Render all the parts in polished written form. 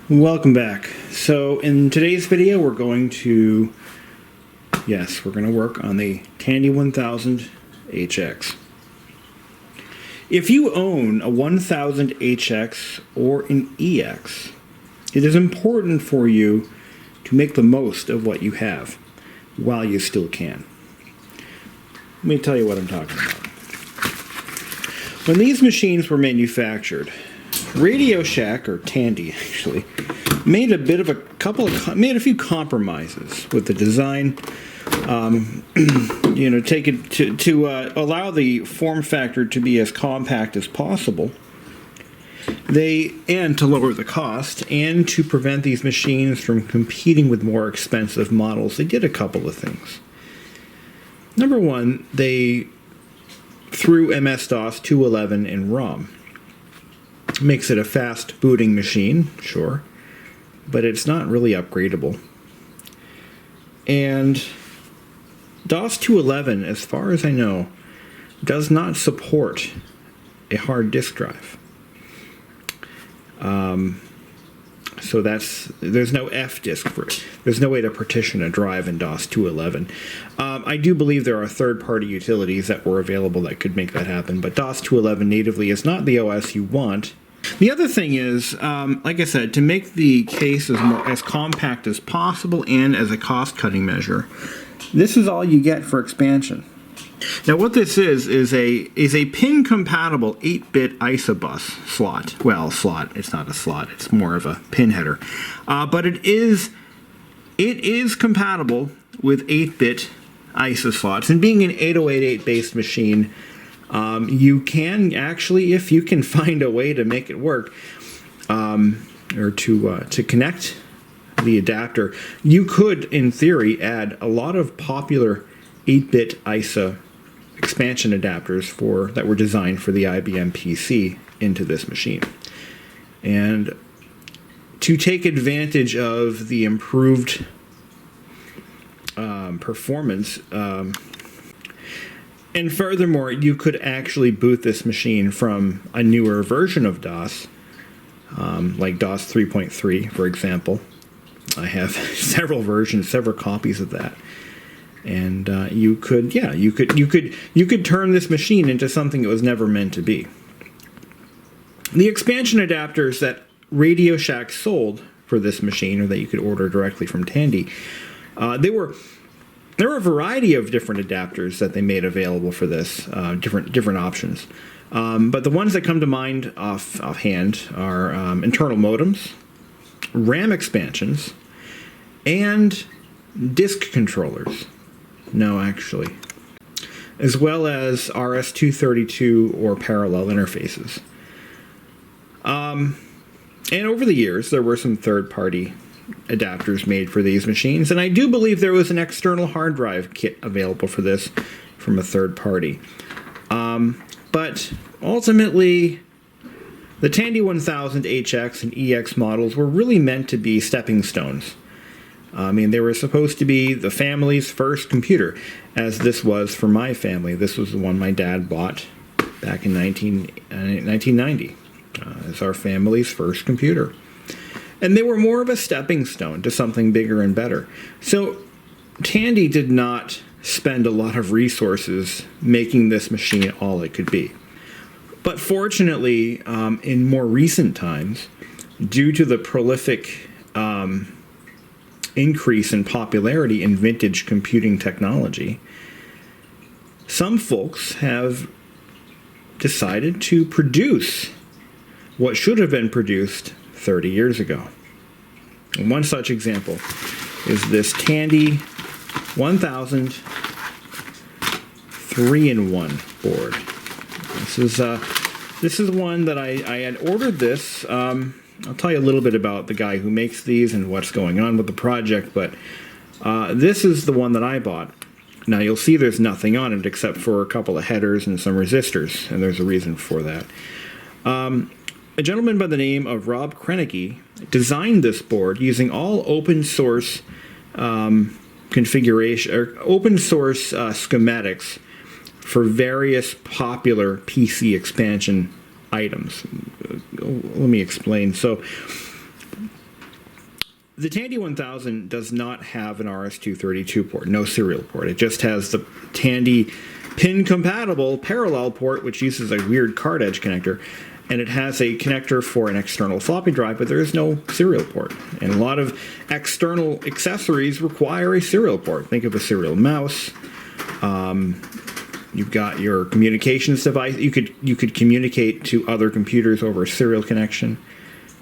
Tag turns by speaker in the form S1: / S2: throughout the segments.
S1: Welcome back. So in today's video we're going to work on the Tandy 1000 HX. If you own a 1000 HX or an EX, it is important for you to make the most of what you have while you still can. Let me tell you what I'm talking about. When these machines were manufactured, Radio Shack, or Tandy actually, made a few compromises with the design. Take it to allow the form factor to be as compact as possible. And to lower the cost, and to prevent these machines from competing with more expensive models, they did a couple of things. Number one, they threw MS-DOS 2.11 in ROM. Makes it a fast booting machine, sure, but it's not really upgradable. And DOS 2.11, as far as I know, does not support a hard disk drive. So there's no F disk for it. There's no way to partition a drive in DOS 2.11. I do believe there are third-party utilities that were available that could make that happen, but DOS 2.11 natively is not the OS you want. The other thing is, like I said, to make the case as compact as possible and as a cost-cutting measure, this is all you get for expansion. Now, what this is a pin-compatible 8-bit isobus slot. Well, slot. It's not a slot. It's more of a pin header. But it is compatible with 8-bit ISO slots. And being an 8088-based machine, you can actually, if you can find a way to make it work, or to connect the adapter, you could, in theory, add a lot of popular 8-bit ISA expansion adapters that were designed for the IBM PC into this machine. And to take advantage of the improved performance, and furthermore, you could actually boot this machine from a newer version of DOS, like DOS 3.3, for example. I have several copies of that. And you could turn this machine into something it was never meant to be. The expansion adapters that Radio Shack sold for this machine, or that you could order directly from Tandy, there were a variety of different adapters that they made available for this, different options. But the ones that come to mind offhand are internal modems, RAM expansions, and disk controllers. No, actually. As well as RS-232 or parallel interfaces. And over the years, there were some third-party adapters made for these machines, and I do believe there was an external hard drive kit available for this from a third party. But ultimately, the Tandy 1000 HX and EX models were really meant to be stepping stones. I mean, they were supposed to be the family's first computer, as this was for my family. This was the one my dad bought back in 1990 as our family's first computer. And they were more of a stepping stone to something bigger and better. So Tandy did not spend a lot of resources making this machine all it could be. But fortunately, in more recent times, due to the prolific increase in popularity in vintage computing technology, some folks have decided to produce what should have been produced 30 years ago. And one such example is this Tandy 1000 3-in-1 board. This is one that I had ordered this. I'll tell you a little bit about the guy who makes these and what's going on with the project, but this is the one that I bought. Now you'll see there's nothing on it except for a couple of headers and some resistors, and there's a reason for that. A gentleman by the name of Rob Krenicki designed this board using all open source configuration, or open source schematics for various popular PC expansion items. Let me explain. So the Tandy 1000 does not have an RS-232 port, no serial port. It just has the Tandy pin-compatible parallel port, which uses a weird card edge connector, and it has a connector for an external floppy drive, but there is no serial port. And a lot of external accessories require a serial port. Think of a serial mouse. You've got your communications device. You could communicate to other computers over a serial connection.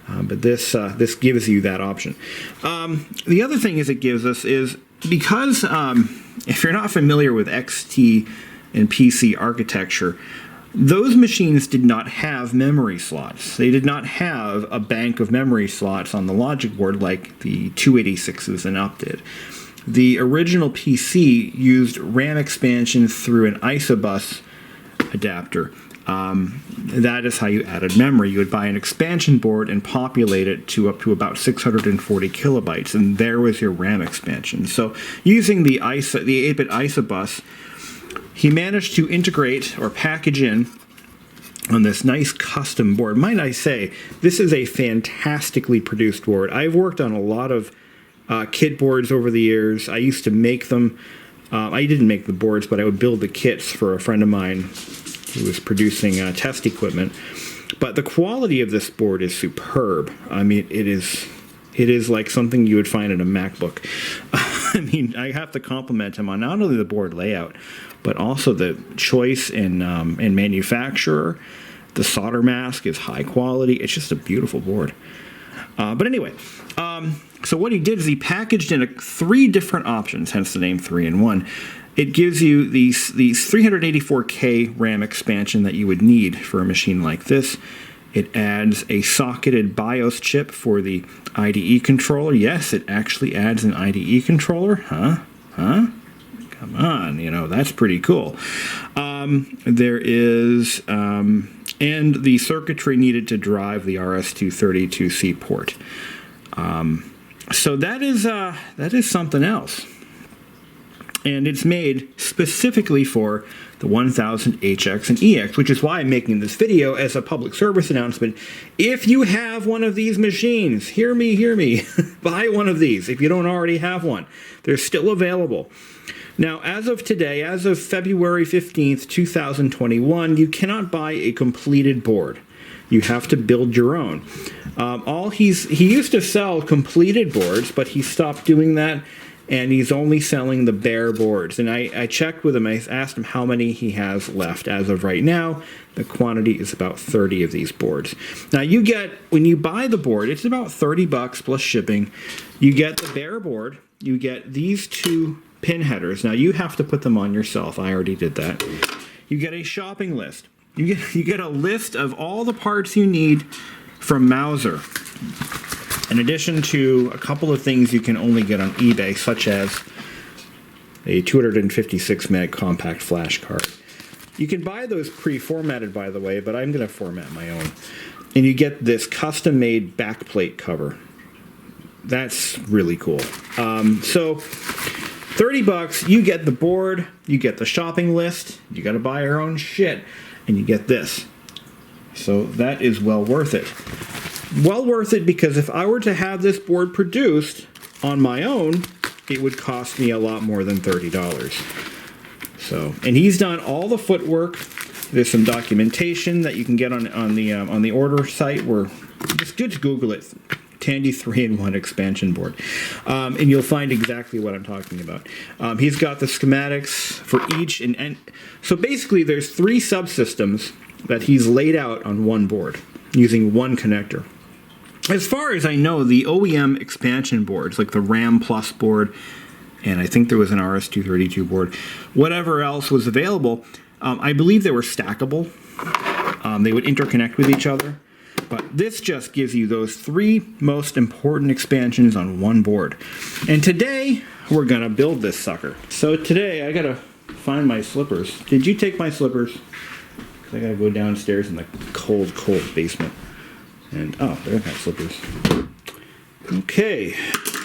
S1: But this gives you that option. The other thing it gives us is, because if you're not familiar with XT and PC architecture, those machines did not have memory slots. They did not have a bank of memory slots on the logic board like the 286s and up did. The original PC used RAM expansion through an isobus adapter. That is how you added memory. You would buy an expansion board and populate it to up to about 640 kilobytes, and there was your RAM expansion. So using the 8-bit isobus, he managed to integrate or package in on this nice custom board. Might I say, this is a fantastically produced board. I've worked on a lot of kit boards over the years. I used to make them. I didn't make the boards, but I would build the kits for a friend of mine who was producing test equipment. But the quality of this board is superb. I mean, it is like something you would find in a MacBook. I mean, I have to compliment him on not only the board layout, but also the choice in manufacturer. The solder mask is high quality. It's just a beautiful board. But anyway, so what he did is he packaged in 3 different options, hence the name 3-in-1. It gives you these 384K RAM expansion that you would need for a machine like this. It adds a socketed BIOS chip for the IDE controller. Yes, it actually adds an IDE controller. Huh? Come on, that's pretty cool. There is, and the circuitry needed to drive the RS-232C port. So that is something else. And it's made specifically for the 1000HX and EX, which is why I'm making this video as a public service announcement. If you have one of these machines, hear me, buy one of these if you don't already have one. They're still available. Now, as of today, as of February 15th, 2021, you cannot buy a completed board. You have to build your own. He used to sell completed boards, but he stopped doing that. And he's only selling the bare boards. And I checked with him. I asked him how many he has left. As of right now, the quantity is about 30 of these boards. Now, when you buy the board, it's about $30 plus shipping. You get the bare board. You get these 2 pin headers. Now, you have to put them on yourself. I already did that. You get a shopping list. You get a list of all the parts you need from Mauser. In addition to a couple of things you can only get on eBay, such as a 256 meg compact flash card. You can buy those pre-formatted, by the way, but I'm going to format my own. And you get this custom-made backplate cover. That's really cool. So $30, you get the board, you get the shopping list, you got to buy your own shit, and you get this. So that is well worth it. Well worth it because if I were to have this board produced on my own, it would cost me a lot more than $30. So, and he's done all the footwork. There's some documentation that you can get on the order site. Where just Google it, Tandy 3-in-1 expansion board, and you'll find exactly what I'm talking about. He's got the schematics for each, and so basically there's 3 subsystems that he's laid out on one board using one connector. As far as I know, the OEM expansion boards, like the RAM Plus board, and I think there was an RS-232 board, whatever else was available, I believe they were stackable. They would interconnect with each other. But this just gives you those 3 most important expansions on one board. And today, we're going to build this sucker. So today, I got to find my slippers. Did you take my slippers? Because I got to go downstairs in the cold, cold basement. And, oh, there's my slippers. Okay,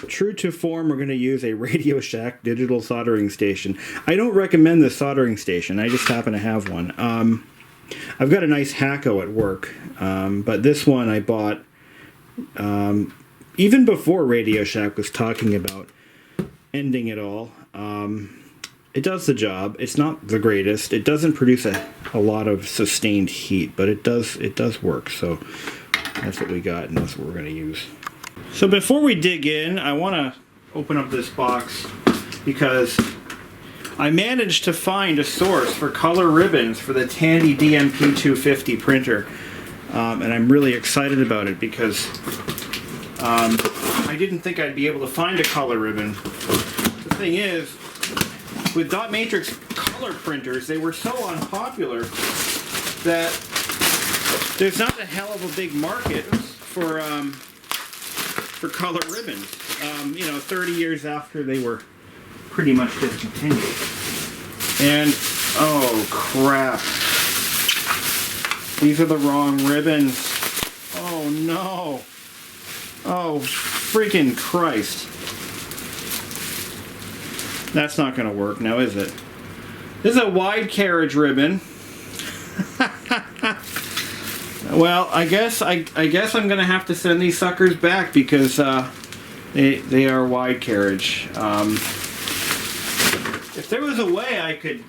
S1: true to form, we're going to use a Radio Shack digital soldering station. I don't recommend this soldering station. I just happen to have one. I've got a nice Hacko at work, but this one I bought even before Radio Shack was talking about ending it all, it does the job. It's not the greatest. It doesn't produce a lot of sustained heat, but it does work. So that's what we got, and that's what we're going to use. So before we dig in, I want to open up this box because I managed to find a source for color ribbons for the Tandy DMP250 printer, and I'm really excited about it because I didn't think I'd be able to find a color ribbon. The thing is, with dot matrix color printers, they were so unpopular that there's not a hell of a big market for color ribbons. You know, 30 years after they were pretty much discontinued. And oh crap! These are the wrong ribbons. Oh no! Oh freaking Christ! That's not going to work now, is it? This is a wide carriage ribbon. Well, I guess I'm going to have to send these suckers back because they are wide carriage. If there was a way I could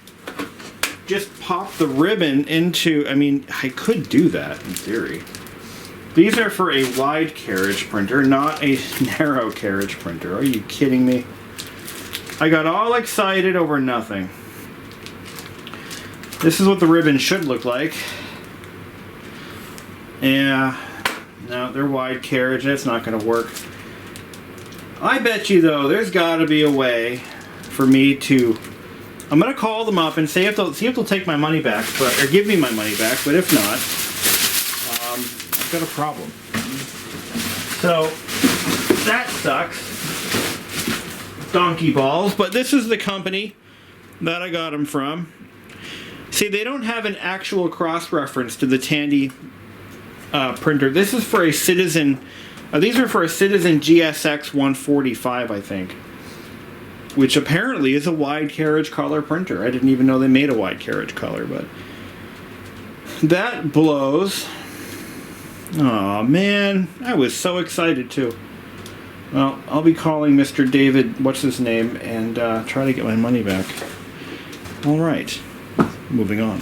S1: just pop the ribbon into, I mean, I could do that in theory. These are for a wide carriage printer, not a narrow carriage printer. Are you kidding me? I got all excited over nothing. This is what the ribbon should look like. Yeah, no, they're wide carriage. That's not going to work. I bet you, though, there's got to be a way for me to... I'm going to call them up and see if they'll take my money back, or give me my money back. But if not, I've got a problem. So that sucks. Donkey balls. But this is the company that I got them from. See, they don't have an actual cross-reference to the Tandy printer. This is for a Citizen. These are for a Citizen GSX 145, I think, which apparently is a wide carriage color printer. I didn't even know they made a wide carriage color, but that blows. Oh man, I was so excited too. Well, I'll be calling Mr. David, what's his name, and try to get my money back. All right, moving on.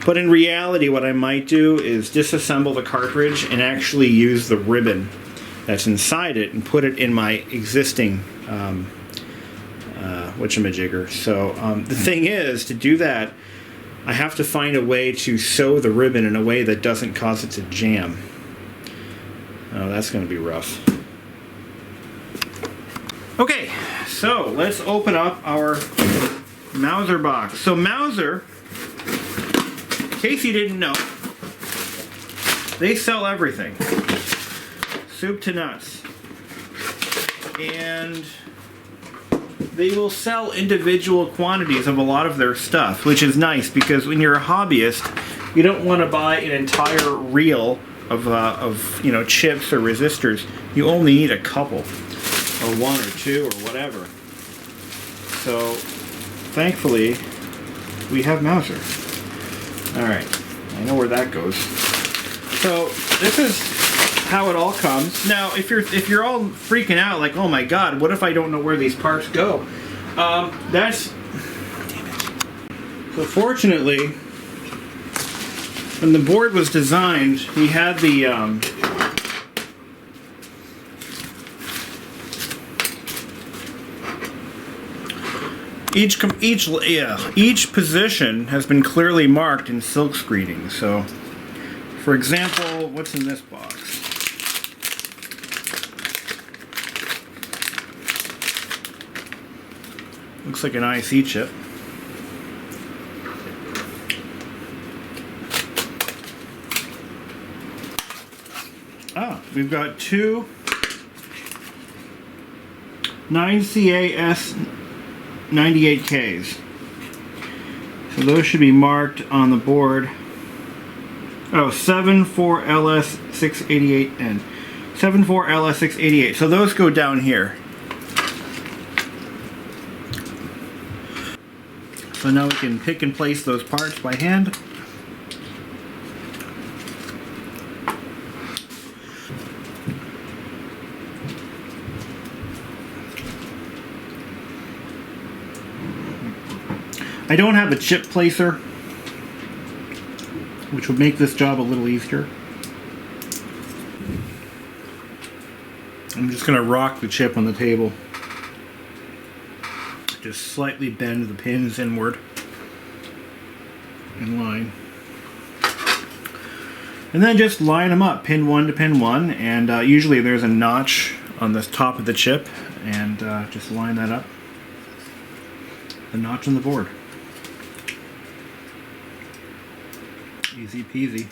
S1: But in reality, what I might do is disassemble the cartridge and actually use the ribbon that's inside it and put it in my existing whatchamajigger. So the thing is, to do that, I have to find a way to sew the ribbon in a way that doesn't cause it to jam. Oh, that's going to be rough. Okay, so let's open up our Mauser box. So Mauser, in case you didn't know, they sell everything. Soup to nuts. And they will sell individual quantities of a lot of their stuff, which is nice because when you're a hobbyist, you don't want to buy an entire reel of you know, chips or resistors. You only need a couple, or one or two or whatever. So thankfully we have Mauser. Alright, I know where that goes. So this is how it all comes. Now if you're all freaking out like, oh my god, what if I don't know where these parts go? That's, damn it. So fortunately, when the board was designed, we had the each position has been clearly marked in silk screening. So, for example, what's in this box? Looks like an IC chip. Ah, we've got two 9CAS 98Ks. So those should be marked on the board. Oh, 74LS688N. 74LS688. So those go down here. So now we can pick and place those parts by hand.
S2: I don't have a chip placer, which would make this job a little easier. I'm just going to rock the chip on the table. Just slightly bend the pins inward in line. And then just line them up, pin 1 to pin 1, and usually there's a notch on the top of the chip, and just line that up. The notch on the board. Easy peasy.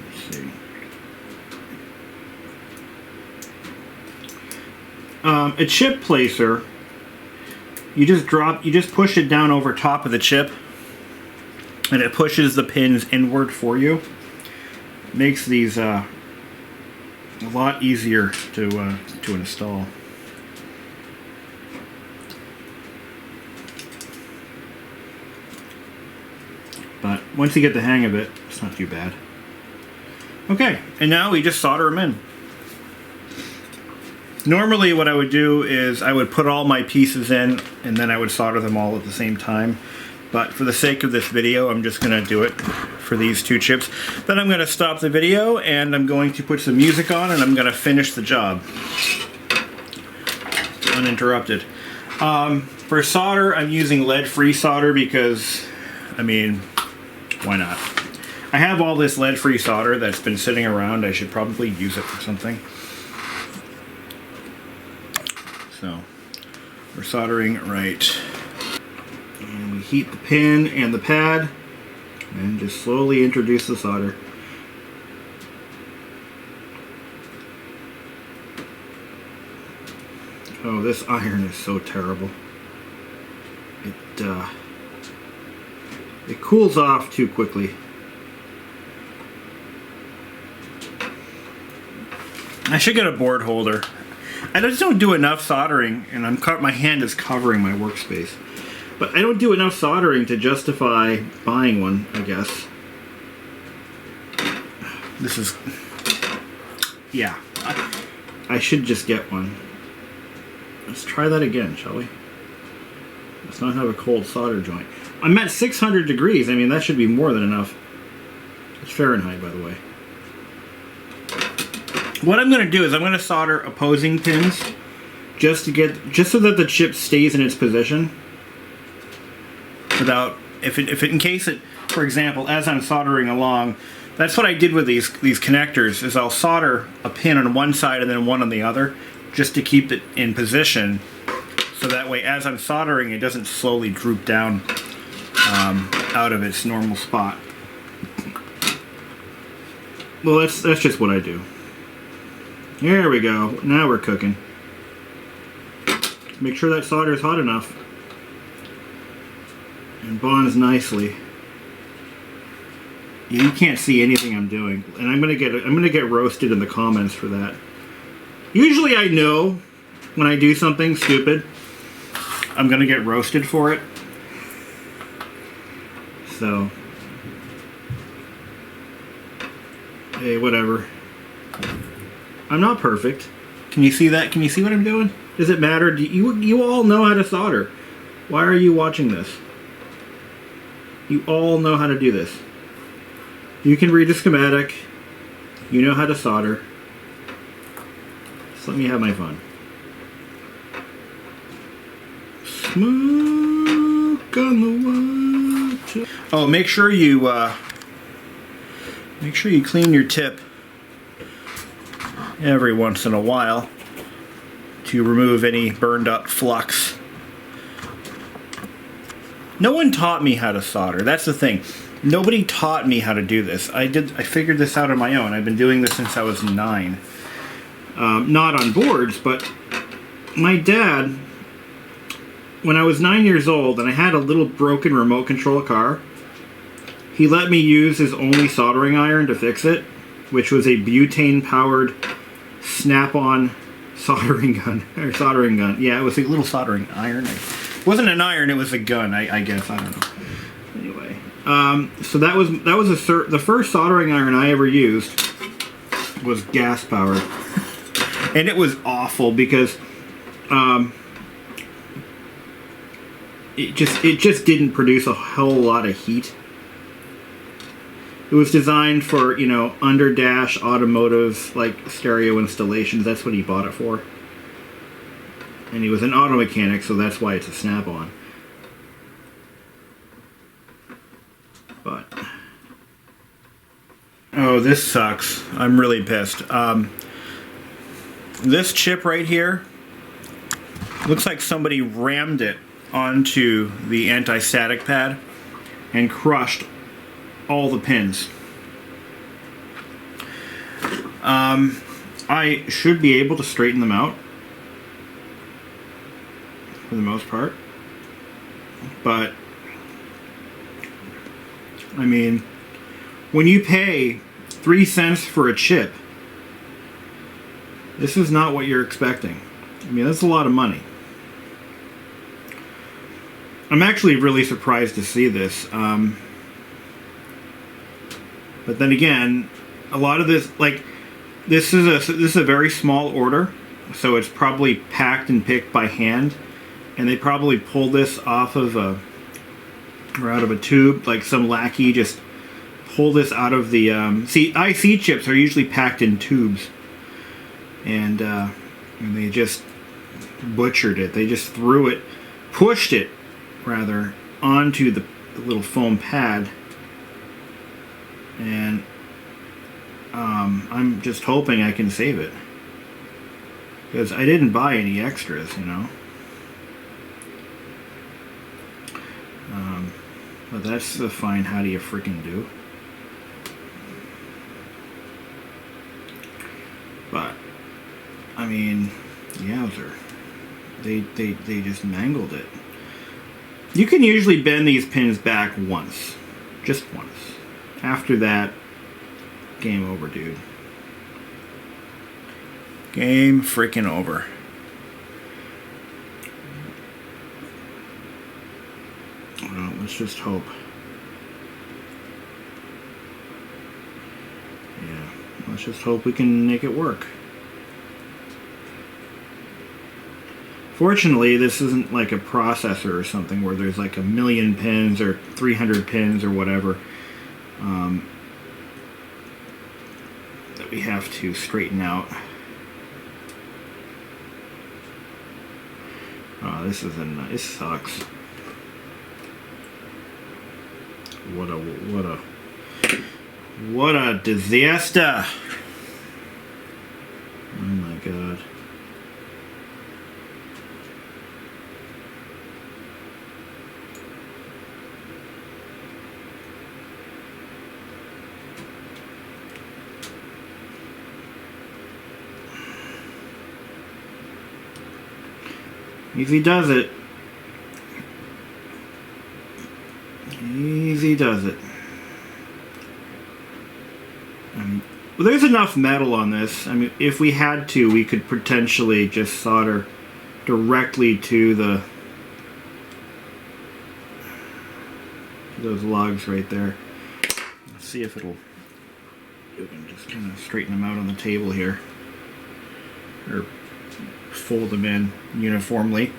S2: Let's see. A chip placer, you just push it down over top of the chip, and it pushes the pins inward for you. It makes these a lot easier to install. But once you get the hang of it, it's not too bad. Okay, and now we just solder them in. Normally what I would do is I would put all my pieces in and then I would solder them all at the same time. But for the sake of this video, I'm just going to do it for these two chips. Then I'm going to stop the video and I'm going to put some music on and I'm going to finish the job. Uninterrupted. For solder, I'm using lead-free solder because, I mean, why not? I have all this lead-free solder that's been sitting around. I should probably use it for something. So, we're soldering right. And we heat the pin and the pad and just slowly introduce the solder. Oh, this iron is so terrible. It cools off too quickly. I should get a board holder. I just don't do enough soldering, and my hand is covering my workspace. But I don't do enough soldering to justify buying one, I guess. This is... yeah. I should just get one. Let's try that again, shall we? Let's not have a cold solder joint. I'm at 600 degrees. I mean, that should be more than enough. It's Fahrenheit, by the way. What I'm going to do is I'm going to solder opposing pins just so that the chip stays in its position. Without, in case it, for example, as I'm soldering along, that's what I did with these connectors, is I'll solder a pin on one side and then one on the other, just to keep it in position, so that way as I'm soldering it doesn't slowly droop down out of its normal spot. Well, that's just what I do. There we go. Now we're cooking. Make sure that solder is hot enough and bonds nicely. You can't see anything I'm doing, and I'm gonna get roasted in the comments for that. Usually I know when I do something stupid, I'm gonna get roasted for it. So, hey, whatever. I'm not perfect. Can you see that? Can you see what I'm doing? Does it matter? Do you all know how to solder? Why are you watching this? You all know how to do this. You can read the schematic. You know how to solder. Just let me have my fun. Smoke on the water. Oh, make sure you clean your tip every once in a while to remove any burned up flux. No one taught me how to solder. That's the thing. Nobody taught me how to do this. I figured this out on my own. I've been doing this since I was 9. Not on boards, but my dad, when I was 9 years old and I had a little broken remote control car, he let me use his only soldering iron to fix it, which was a butane-powered snap-on soldering gun. Yeah, it was a little soldering iron. It wasn't an iron, it was a gun, I guess. I don't know. Anyway, so that was the first soldering iron I ever used was gas-powered. And it was awful because it just didn't produce a whole lot of heat. It was designed for, you know, under dash automotive like stereo installations. That's what he bought it for. And he was an auto mechanic, so that's why it's a snap-on. But oh, this sucks. I'm really pissed. This chip right here looks like somebody rammed it onto the anti-static pad and crushed all the pins. I should be able to straighten them out for the most part, but I mean, when you pay 3 cents for a chip, this is not what you're expecting. I mean, that's a lot of money. I'm actually really surprised to see this. But then again, a lot of this, like, this is a very small order, so it's probably packed and picked by hand, and they probably pulled this off of a, or out of a tube, like some lackey just pulled this out of the, see, IC chips are usually packed in tubes, and they just butchered it. They just threw it, pushed it, rather, onto the little foam pad, and I'm just hoping I can save it, because I didn't buy any extras, you know. But that's the fine how do you freaking do. But I mean, yowzer, they just mangled it. You can usually bend these pins back once, just once. After that, game over, dude. Game freaking over. Well, let's just hope. Yeah, let's just hope we can make it work. Fortunately, this isn't like a processor or something where there's like 1,000,000 pins or 300 pins or whatever that we have to straighten out. Oh, this sucks. What a disaster! Oh my god. Easy does it. Easy does it. Well, there's enough metal on this. I mean, if we had to, we could potentially just solder directly to those lugs right there. Let's see if it'll. We can just kind of straighten them out on the table here, or fold them in uniformically.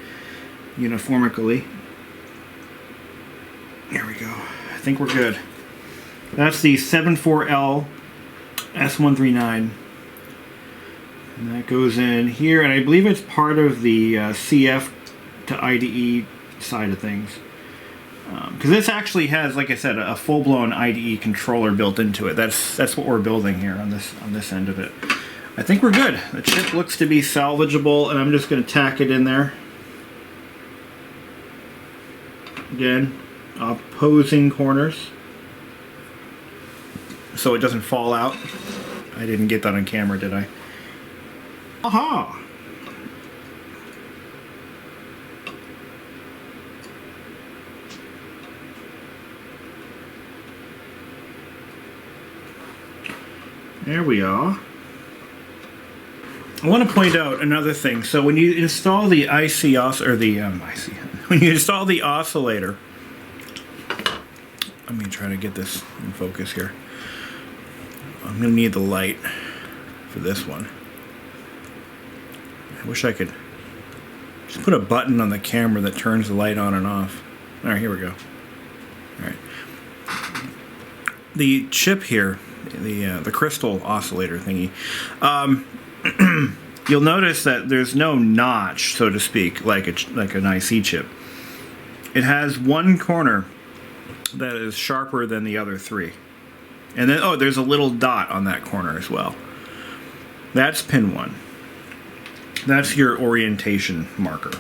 S2: There we go. I think we're good. That's the 74L S139. And that goes in here, and I believe it's part of the CF to IDE side of things. Because this actually has, like I said, a full-blown IDE controller built into it. That's what we're building here on this end of it. I think we're good. The chip looks to be salvageable, and I'm just going to tack it in there. Again, opposing corners, so it doesn't fall out. I didn't get that on camera, did I? Aha! There we are. I want to point out another thing. So when you install the when you install the oscillator, let me try to get this in focus here. I'm going to need the light for this one. I wish I could Just put a button on the camera that turns the light on and off. All right, here we go. All right. The chip here, the crystal oscillator thingy, you'll notice that there's no notch, so to speak, like an IC chip. It has one corner that is sharper than the other three. And then, oh, there's a little dot on that corner as well. That's pin 1. That's your orientation marker.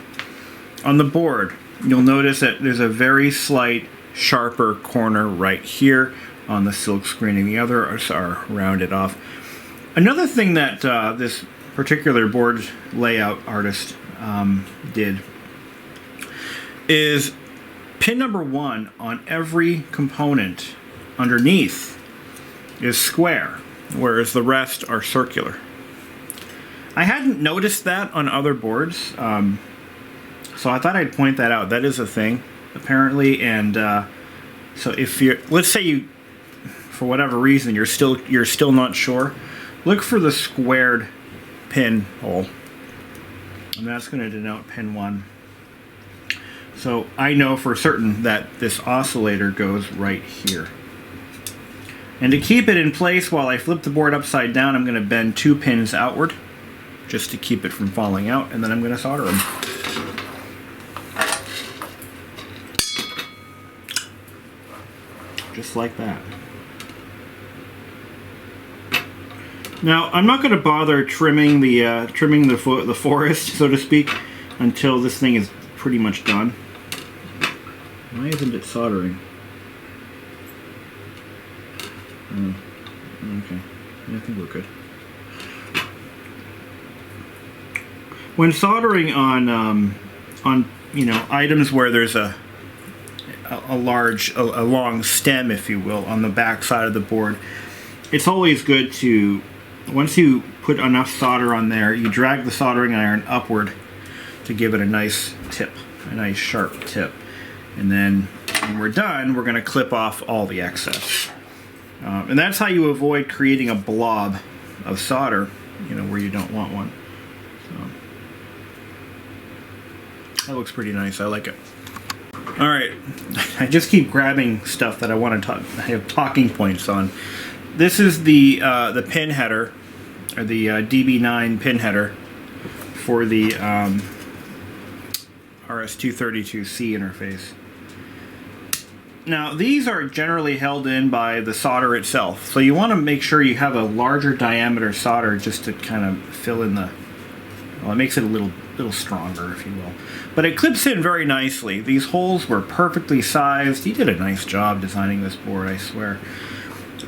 S2: On the board, you'll notice that there's a very slight sharper corner right here on the silk screening. The others are rounded off. Another thing that this particular board layout artist did is pin number 1 on every component underneath is square, whereas the rest are circular. I hadn't noticed that on other boards, so I thought I'd point that out. That is a thing, apparently, and so if you're, let's say you, for whatever reason, you're still not sure, look for the squared pin hole, and that's going to denote pin 1. So I know for certain that this oscillator goes right here. And to keep it in place while I flip the board upside down, I'm going to bend 2 pins outward, just to keep it from falling out, and then I'm going to solder them. Just like that. Now, I'm not going to bother trimming the forest, so to speak, until this thing is pretty much done. Why isn't it soldering? Oh, okay. I think we're good. When soldering on items where there's a long stem, if you will, on the back side of the board, it's always good to, once you put enough solder on there, you drag the soldering iron upward to give it a nice tip, a nice sharp tip. And then when we're done, we're going to clip off all the excess. And that's how you avoid creating a blob of solder, where you don't want one. So that looks pretty nice. I like it. All right, I just keep grabbing stuff that I want to I have talking points on. This is the pin header, or the DB9 pin header for the RS-232C interface. Now, these are generally held in by the solder itself, so you want to make sure you have a larger diameter solder just to kind of fill in the, well, it makes it a little stronger, if you will. But it clips in very nicely. These holes were perfectly sized. He did a nice job designing this board, I swear.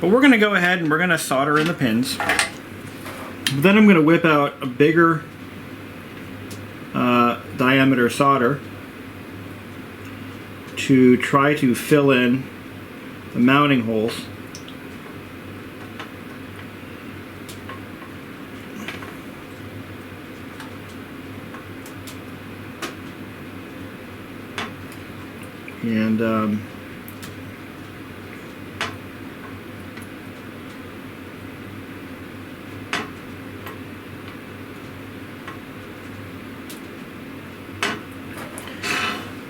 S2: But we're going to go ahead and we're going to solder in the pins. Then I'm going to whip out a bigger diameter solder to try to fill in the mounting holes. And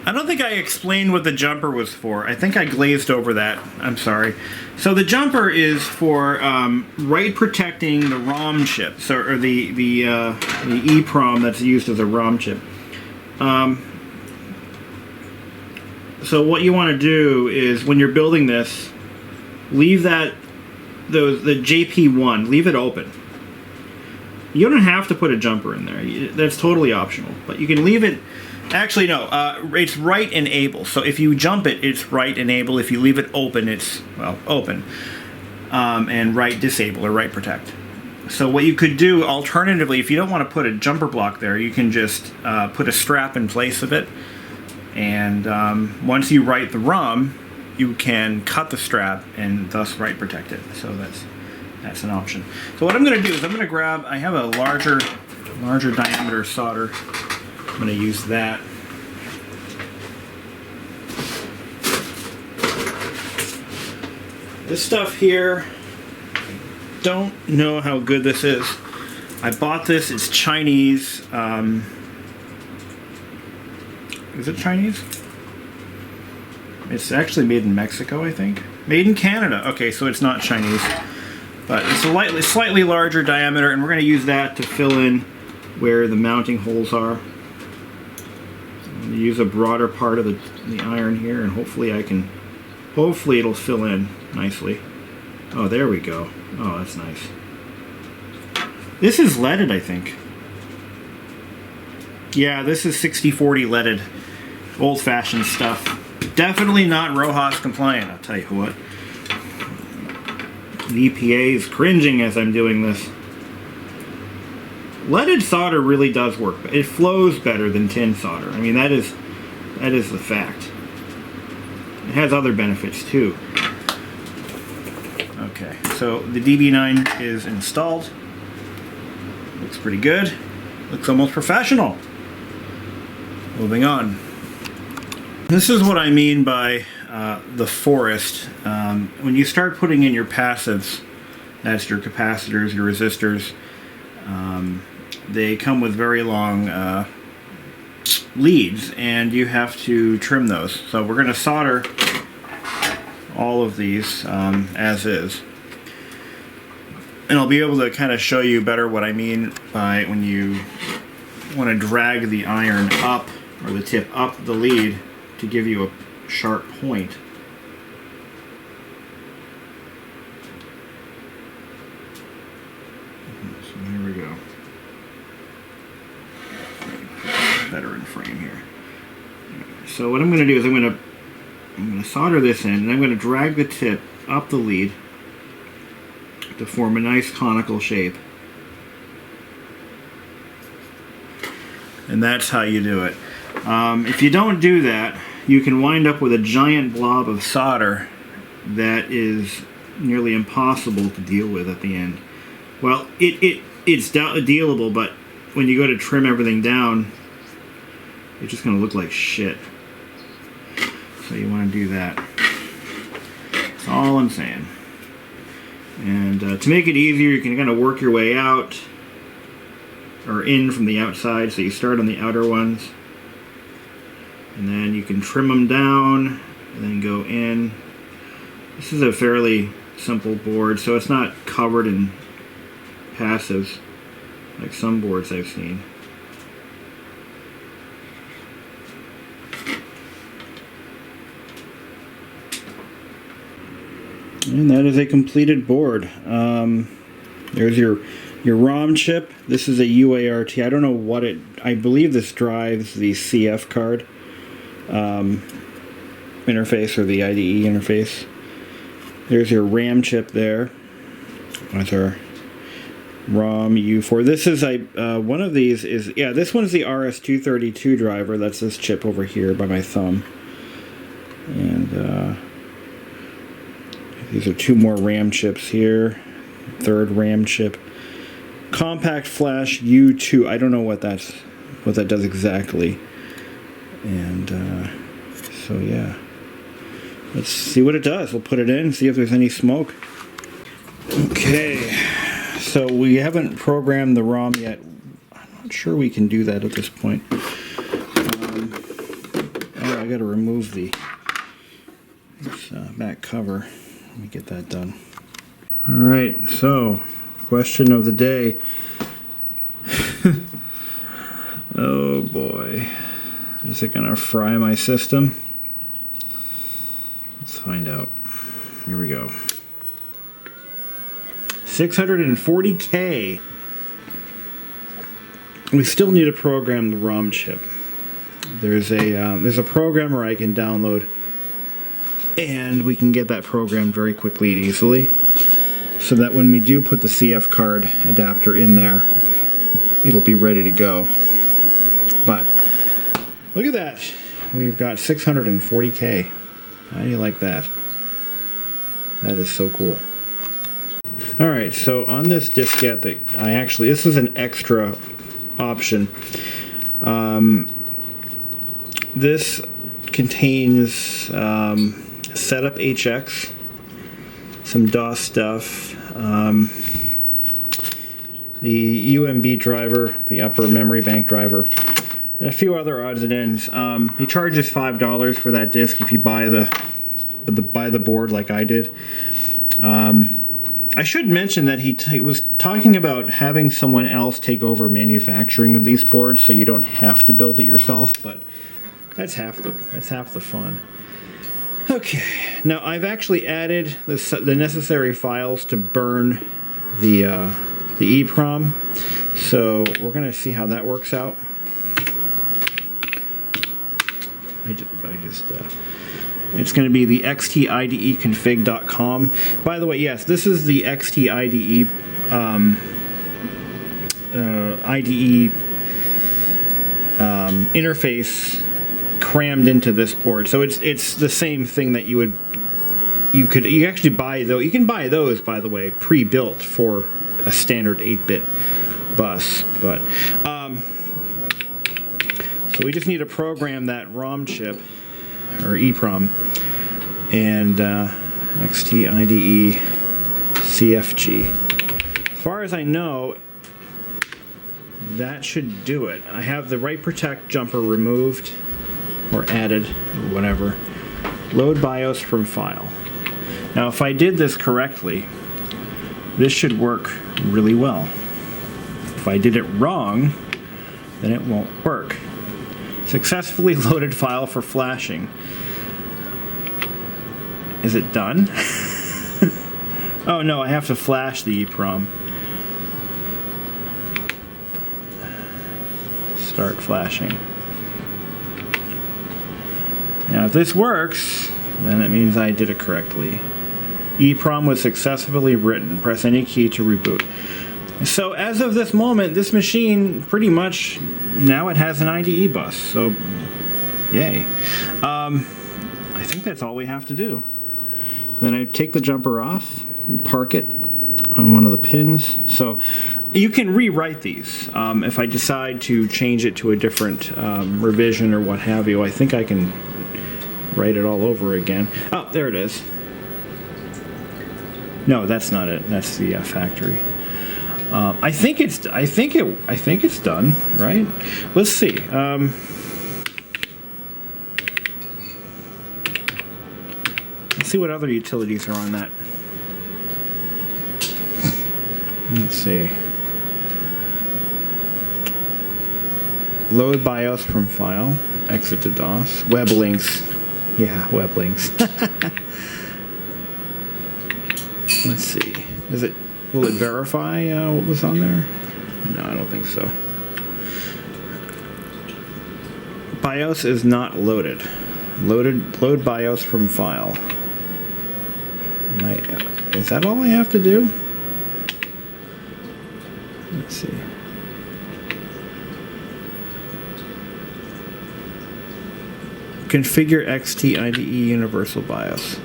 S2: I don't think I explained what the jumper was for. I think I glazed over that. I'm sorry. So the jumper is for write protecting the ROM chip, so, or the EEPROM that's used as a ROM chip. So what you want to do is, when you're building this, leave the JP1, leave it open. You don't have to put a jumper in there. That's totally optional. But you can leave it. Actually, no. It's write enable. So if you jump it, it's write enable. If you leave it open, it's, well, open. And write disable or write protect. So what you could do alternatively, if you don't want to put a jumper block there, you can just put a strap in place of it. And once you write the ROM, you can cut the strap and thus write protect it. So that's an option. So what I'm going to do is I'm going to grab, I have a larger diameter solder. I'm going to use that. This stuff here, don't know how good this is. I bought this, it's Chinese. Is it Chinese? It's actually made in Mexico, I think. Made in Canada. Okay, so it's not Chinese. But it's a slightly larger diameter, and we're going to use that to fill in where the mounting holes are. I'm going to use a broader part of the iron here, and hopefully it'll fill in nicely. Oh, there we go. Oh, that's nice. This is leaded, I think. Yeah, this is 60-40 leaded. Old-fashioned stuff. Definitely not Rojas compliant, I'll tell you what. The EPA is cringing as I'm doing this. Leaded solder really does work. It flows better than tin solder. I mean, that is the fact. It has other benefits too. Okay, so the DB9 is installed. Looks pretty good. Looks almost professional. Moving on. This is what I mean by the forest. When you start putting in your passives, that's your capacitors, your resistors, they come with very long leads, and you have to trim those. So we're going to solder all of these as is. And I'll be able to kind of show you better what I mean by when you want to drag the iron up, or the tip up the lead, to give you a sharp point. So here we go. Better in frame here. So what I'm going to do is I'm going to solder this in, and I'm going to drag the tip up the lead to form a nice conical shape. And that's how you do it. If you don't do that, you can wind up with a giant blob of solder that is nearly impossible to deal with at the end. Well, it's dealable, but when you go to trim everything down, it's just going to look like shit. So you want to do that. That's all I'm saying. And to make it easier, you can kind of work your way out or in from the outside. So you start on the outer ones, and then you can trim them down and then go in. This is a fairly simple board, so it's not covered in passives like some boards I've seen. And that is a completed board. There's your ROM chip. This is a UART. I don't know what it... I believe this drives the CF card interface, or the IDE interface. There's your RAM chip there. That's our ROM U4. This is one of these is... Yeah, this one's the RS-232 driver. That's this chip over here by my thumb. And... these are two more RAM chips here. Third RAM chip. Compact flash U2. I don't know what that does exactly. And so yeah. Let's see what it does. We'll put it in, see if there's any smoke. Okay. So we haven't programmed the ROM yet. I'm not sure we can do that at this point. Oh, I gotta remove this back cover. Let me get that done. Alright, so, question of the day. Oh boy. Is it gonna fry my system? Let's find out. Here we go. 640K. We still need to program the ROM chip. There's a program where I can download, and we can get that programmed very quickly and easily, so that when we do put the CF card adapter in there, it'll be ready to go. But look at that. We've got 640K. How do you like that? That is so cool. Alright, so on this diskette that this is an extra option. This contains setup HX, some DOS stuff, the UMB driver, the upper memory bank driver, and a few other odds and ends. He charges $5 for that disc if you buy the board like I did. I should mention that he was talking about having someone else take over manufacturing of these boards, so you don't have to build it yourself. But that's half the fun. Okay, now I've actually added the necessary files to burn the EEPROM, so we're gonna see how that works out. It's going to be the xtideconfig.com. By the way, yes, this is the xtide IDE interface crammed into this board. So it's the same thing that you actually buy though. You can buy those, by the way, pre-built for a standard 8-bit bus, but so we just need to program that ROM chip, or EEPROM, and XTIDE CFG. As far as I know, that should do it. I have the write protect jumper removed, or added, or whatever. Load BIOS from file. Now, if I did this correctly, this should work really well. If I did it wrong, then it won't work. Successfully loaded file for flashing. Is it done? Oh no, I have to flash the EEPROM. Start flashing. Now if this works, then it means I did it correctly. EEPROM was successfully written. Press any key to reboot. So as of this moment, this machine pretty much, now it has an IDE bus, so yay. I think that's all we have to do. Then I take the jumper off, and park it on one of the pins. So you can rewrite these. If I decide to change it to a different revision or what have you, I think I can write it all over again. Oh, there it is. No, that's not it. That's the factory. I think it's done, right? Let's see. Let's see what other utilities are on that. Let's see. Load BIOS from file. Exit to DOS. Web links. Yeah, web links. Let's see. Will it verify what was on there? No, I don't think so. BIOS is not loaded. Load BIOS from file. Is that all I have to do? Let's see. Configure XTIDE Universal BIOS.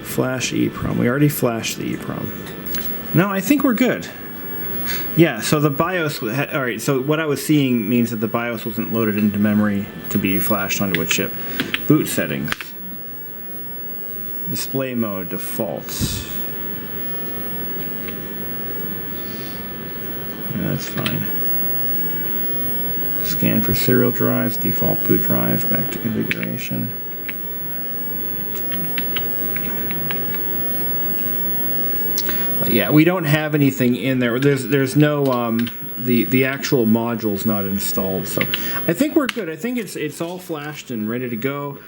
S2: Flash EEPROM. We already flashed the EEPROM. No, I think we're good. Yeah, so the BIOS... Alright, so what I was seeing means that the BIOS wasn't loaded into memory to be flashed onto a chip. Boot settings. Display mode, defaults. Yeah, that's fine. Scan for serial drives, default boot drive, back to configuration. But yeah, we don't have anything in there. There's no the actual module's not installed, so I think we're good. I think it's all flashed and ready to go,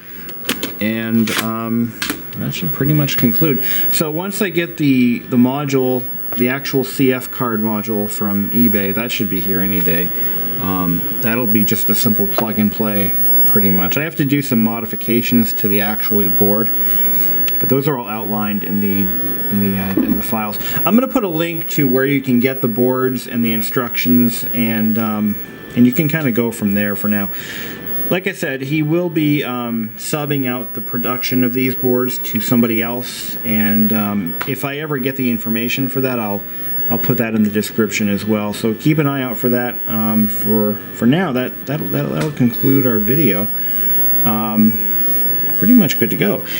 S2: and that should pretty much conclude. So once I get the module, the actual CF card module from eBay, that should be here any day. That'll be just a simple plug and play, pretty much. I have to do some modifications to the actual board, but those are all outlined in the files. I'm going to put a link to where you can get the boards and the instructions, and you can kind of go from there for now. Like I said, he will be subbing out the production of these boards to somebody else, and if I ever get the information for that, I'll put that in the description as well. So keep an eye out for that. For now, that'll conclude our video. Pretty much good to go.